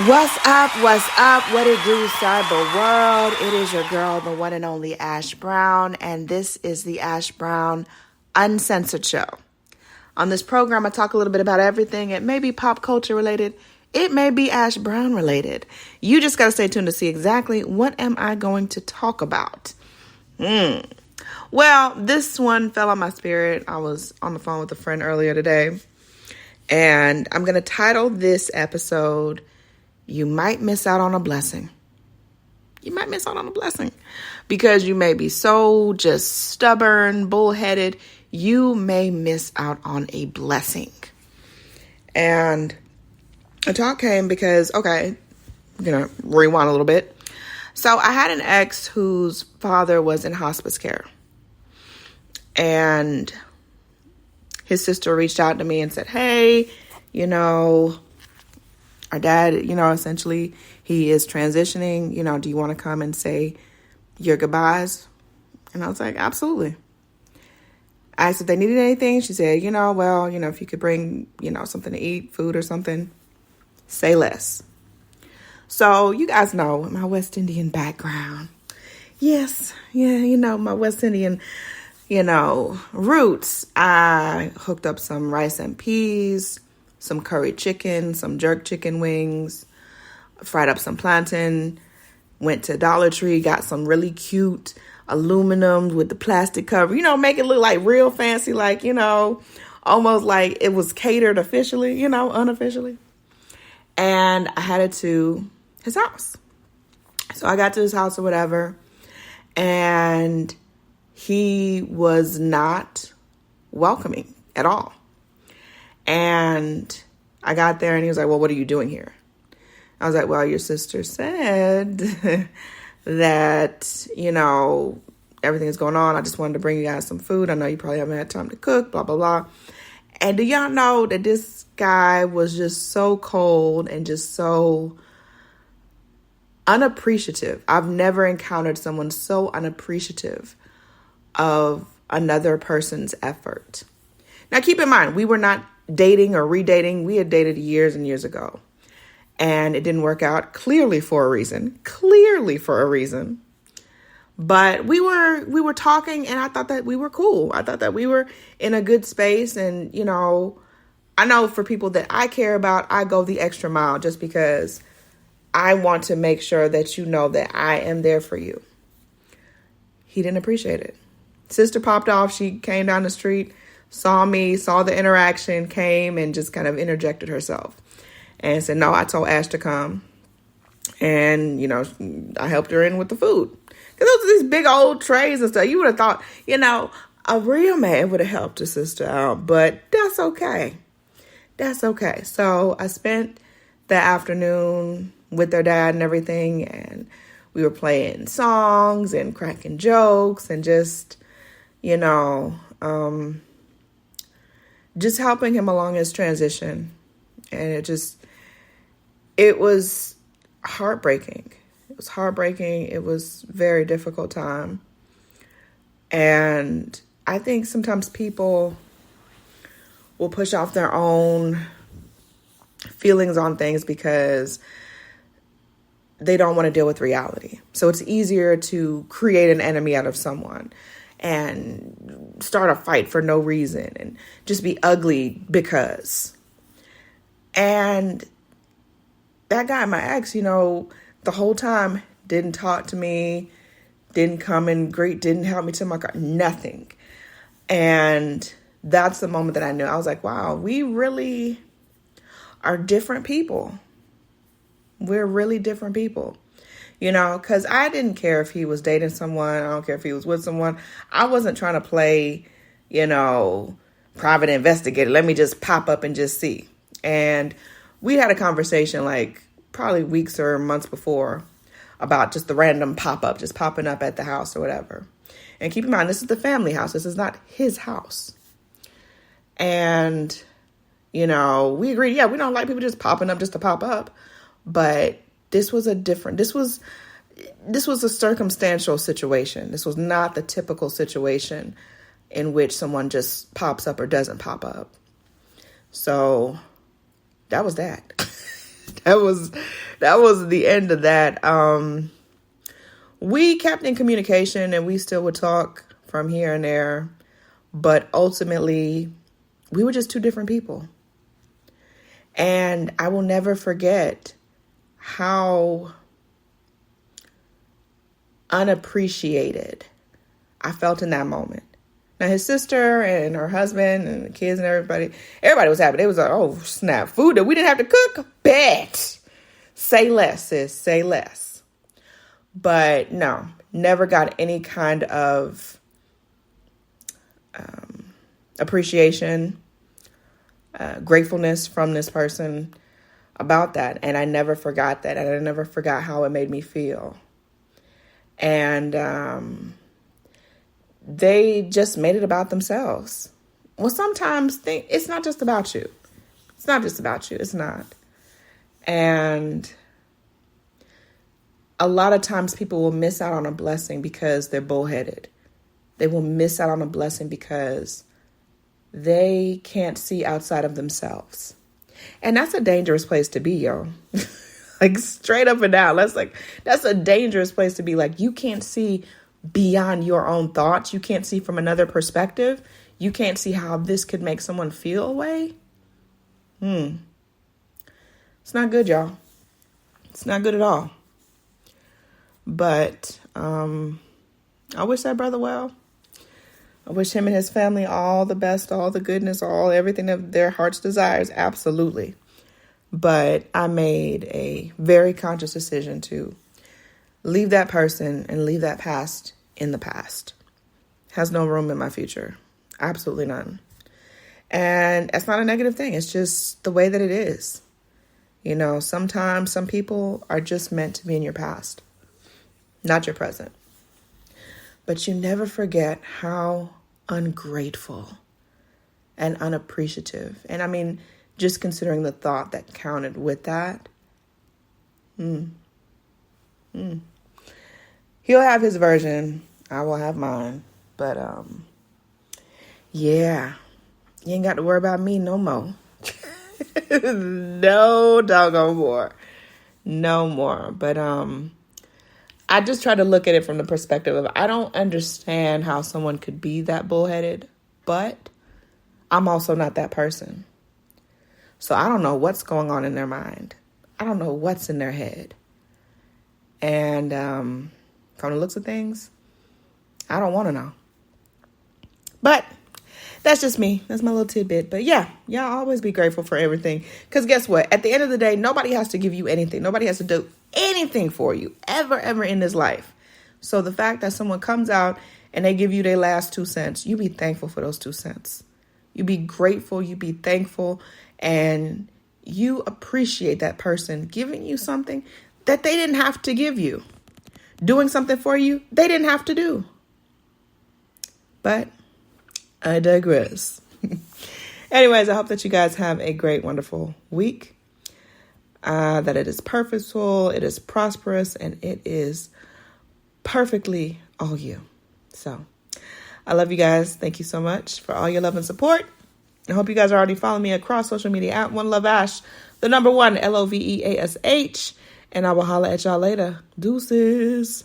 What's up? What's up? What it do, cyber world? It is your girl, the one and only Ash Brown, and this is the Ash Brown Uncensored Show. On this program, I talk a little bit about everything. It may be pop culture related. It may be Ash Brown related. You just got to stay tuned to see exactly what am I going to talk about. Well, this one fell on my spirit. I was on the phone with a friend earlier today, and I'm going to title this episode, You Might Miss Out on a Blessing. You might miss out on a blessing because you may be so just stubborn, bullheaded. You may miss out on a blessing. And a talk came because, okay, I'm going to rewind a little bit. So I had an ex whose father was in hospice care. And his sister reached out to me and said, hey, our dad, essentially he is transitioning, do you want to come and say your goodbyes? And I was like, absolutely. I asked if they needed anything. She said, if you could bring, something to eat, food or something, say less. So you guys know my West Indian background. Yes. Yeah. My West Indian, roots. I hooked up some rice and peas, some curry chicken, some jerk chicken wings, fried up some plantain, went to Dollar Tree, got some really cute aluminum with the plastic cover, make it look like real fancy, like, almost like it was catered officially, unofficially. And I had it to his house. So I got to his house or whatever, and he was not welcoming at all. And I got there and he was like, well, what are you doing here? I was like, well, your sister said that, everything is going on. I just wanted to bring you guys some food. I know you probably haven't had time to cook, blah, blah, blah. And do y'all know that this guy was just so cold and just so unappreciative. I've never encountered someone so unappreciative of another person's effort. Now, keep in mind, we were not dating or redating. We had dated years and years ago, and it didn't work out clearly for a reason. But we were talking, and I thought that we were cool. I thought that we were in a good space. And, I know for people that I care about, I go the extra mile just because I want to make sure that you know that I am there for you. He didn't appreciate it. Sister popped off. She came down the street, saw me, saw the interaction, came and just kind of interjected herself and said, no, I told Ash to come. And, I helped her in with the food. Because those are these big old trays and stuff. You would have thought, a real man would have helped his sister out. But that's okay. That's okay. So I spent the afternoon with their dad and everything. And we were playing songs and cracking jokes and just, just helping him along his transition. And it was heartbreaking. It was heartbreaking. It was a very difficult time. And I think sometimes people will push off their own feelings on things because they don't want to deal with reality. So it's easier to create an enemy out of someone and start a fight for no reason and just be ugly because. And that guy, my ex, the whole time didn't talk to me, didn't come and greet, didn't help me to my car, nothing. And that's the moment that I knew. I was like, wow, we really are different people. We're really different people. Because I didn't care if he was dating someone. I don't care if he was with someone. I wasn't trying to play, private investigator. Let me just pop up and just see. And we had a conversation like probably weeks or months before about just the random pop-up, just popping up at the house or whatever. And keep in mind, this is the family house. This is not his house. And, we agreed, yeah, we don't like people just popping up just to pop up. But this was this was a circumstantial situation. This was not the typical situation in which someone just pops up or doesn't pop up. So that was that. that was the end of that. We kept in communication and we still would talk from here and there, but ultimately we were just two different people. And I will never forget how unappreciated I felt in that moment. Now, his sister and her husband and the kids and everybody was happy. They was like, oh, snap, food that we didn't have to cook? Bet. Say less, sis, say less. But no, never got any kind of appreciation, gratefulness from this person about that. And I never forgot that. And I never forgot how it made me feel. And they just made it about themselves. Well, sometimes it's not just about you. It's not just about you. It's not. And a lot of times people will miss out on a blessing because they're bullheaded. They will miss out on a blessing because they can't see outside of themselves. And that's a dangerous place to be, yo. Like straight up and down. That's a dangerous place to be. Like you can't see beyond your own thoughts. You can't see from another perspective. You can't see how this could make someone feel a way. It's not good, y'all. It's not good at all. But I wish that brother well. I wish him and his family all the best, all the goodness, everything of their heart's desires. Absolutely. But I made a very conscious decision to leave that person and leave that past in the past. Has no room in my future. Absolutely none. And that's not a negative thing. It's just the way that it is. You know, sometimes some people are just meant to be in your past, not your present. But you never forget how ungrateful and unappreciative. And I mean, just considering the thought that counted with that. He'll have his version. I will have mine. But, yeah, you ain't got to worry about me no more. No doggone more. No more. But, I just try to look at it from the perspective of, I don't understand how someone could be that bullheaded, but I'm also not that person. So I don't know what's going on in their mind. I don't know what's in their head. And from the looks of things, I don't want to know. But that's just me. That's my little tidbit. But yeah, always be grateful for everything. Because guess what? At the end of the day, nobody has to give you anything. Nobody has to do anything for you ever in this life. So the fact that someone comes out and they give you their last 2 cents, you be thankful for those 2 cents. You be grateful. You be thankful. And you appreciate that person giving you something that they didn't have to give you. Doing something for you they didn't have to do. But I digress. Anyways, I hope that you guys have a great, wonderful week. That it is purposeful, it is prosperous, and it is perfectly all you. So I love you guys. Thank you so much for all your love and support. I hope you guys are already following me across social media at One Love Ash, the number 1 LOVEASH. And I will holla at y'all later. Deuces.